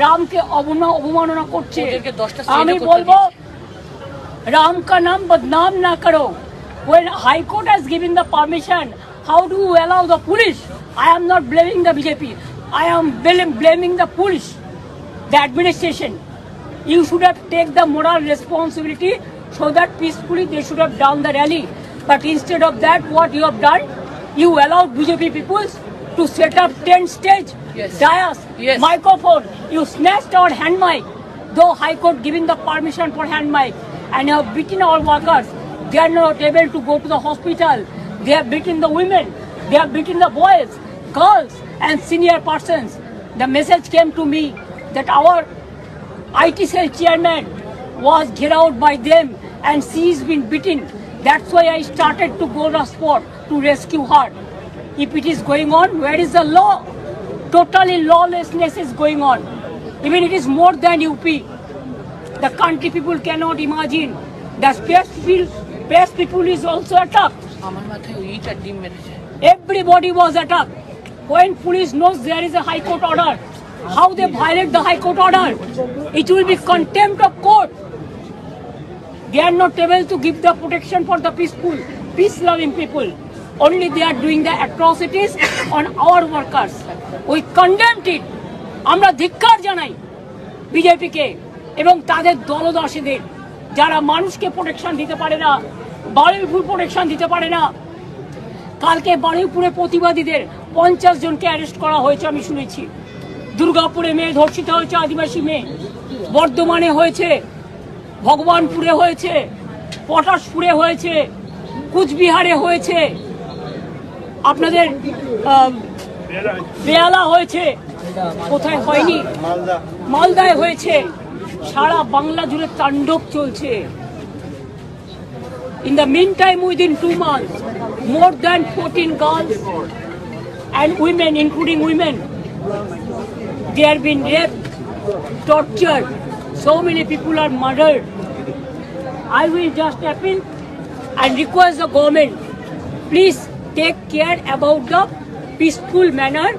রামকে অবমাননা করছে। আমি বলবো রাম का नाम बदनाम ना करो। When High Court has given the permission, how do you allow the police? I am not blaming the BJP. I am blaming the police, the administration. You should have taken the moral responsibility so that peacefully they should have done the rally. But instead of that, what you have done, you allowed BJP people to set up tent stage, dais, microphone. You snatched our hand mic, though High Court giving the permission for hand mic, and you have beaten our workers. They are not able to go to the hospital. They have beaten the women. They have beaten the boys, girls, and senior persons. The message came to me that our IT cell chairman was get out by them and she has been beaten. That's why I started to go to the spot to rescue her. If it is going on, where is the law? Totally lawlessness is going on. Even it is more than UP. The country people cannot imagine. The space people is also attacked. Everybody was attacked. When police knows there is a High Court order, how they violate the High Court order? It will be contempt of court. They are not able to give the protection for the peace-loving people. Only they are doing the atrocities on our workers. We condemn it. আমরা ধিক্কার জানাই বিজেপিকে এবং তাদের দলদাসীদের যারা মানুষকে protection দিতে পারে না, বারুইপুর প্রোটেকশন দিতে পারে না। কালকে বারুইপুরে প্রতিবাদীদের 50 জনকে অ্যারেস্ট করা হয়েছে আমি শুনেছি। দুর্গাপুরে মেয়ে ধর্ষিত হয়েছে, আদিবাসী মেয়ে। বর্ধমানে হয়েছে, ভগবানপুরে হয়েছে, পটাশপুরে হয়েছে, কুচবিহারে হয়েছে, আপনাদের বেহালা হয়েছে, কোথায় হয়নি, মালদায় হয়েছে। সারা বাংলা জুড়ে তাণ্ডব চলছে। In the meantime, within 2 months, more than 14 girls and women, including women, they have been raped, tortured. So many people are murdered. I will just appeal and request the government, please take care about the peaceful manner.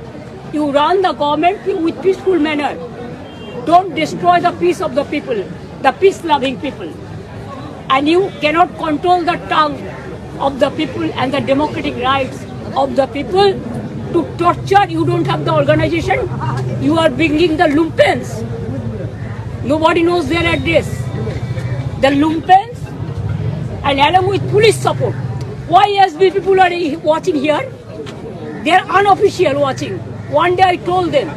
You run the government with peaceful manner. Don't destroy the peace of the people, the peace-loving people. And you cannot control the tongue of the people and the democratic rights of the people to torture. You don't have the organization. You are bringing the lumpens. Nobody knows their address. The lumpens and along with police support. Why SB people are watching here? They are unofficial watching. One day I told them,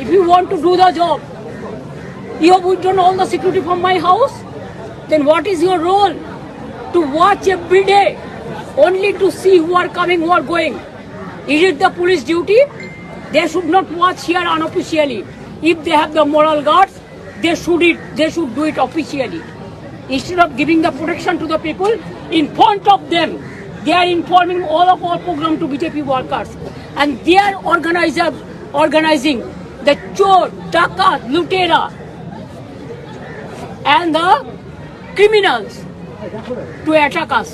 if you want to do the job, you have withdrawn all the security from my house, then what is your role? To watch every day, only to see who are coming, who are going. Is it the police duty? They should not watch here unofficially. If they have the moral guards, they should do it officially. Instead of giving the protection to the people, in front of them, they are informing all of our program to BJP workers. And they are organizing the chor, dakat, lutera, and the criminals to attack us.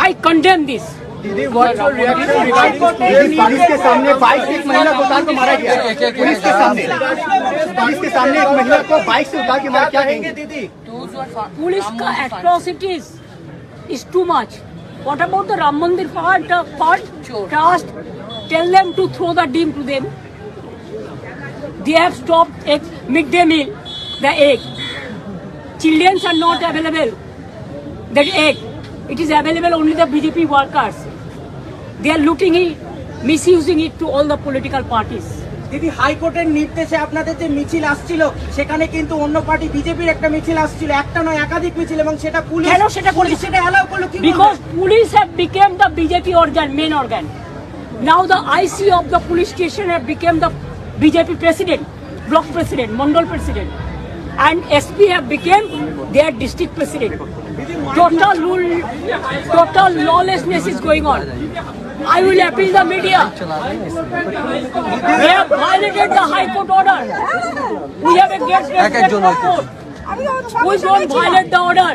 I condemn this. दीदी, what's your reaction regarding police के सामने bike से एक महिला को उतार के मारा गया? पुलिस के सामने एक महिला को बाइक से उतार के मारा, क्या कहेंगे दीदी? Police का atrocities is too much. What about the Ram Mandir part? Trust. Tell them to throw the dim to them. They have stopped midday meal, the egg. Children are not available. That egg, it is available only the BJP workers. They are looting it, misusing it to all the political parties. দিদি, হাইকোর্টের নির্দেশে আপনাদের যে মিছিল আসছিল সেখানে কিন্তু অন্য পার্টি বিজেপির একটা মিছিল আসছিল, একটা নয় একাধিক মিছিল, এবং সেটা পুলিশ কেন সেটা পুলিশ সেটা অ্যালাউ করলো কি? Because police have become the BJP organ, main organ. Now the IC of the police station have become the BJP president, block president, mandal president, and SP have become their district president. Total lawlessness is going on. I will appeal the media. They have violated the High Court order. We have a great respect for court. We don't violate the order,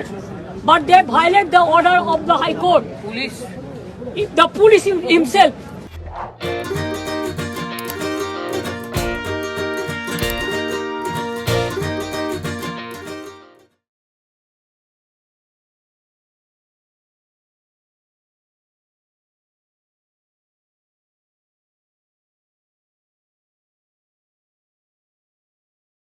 but they violate the order of the High Court. The police himself.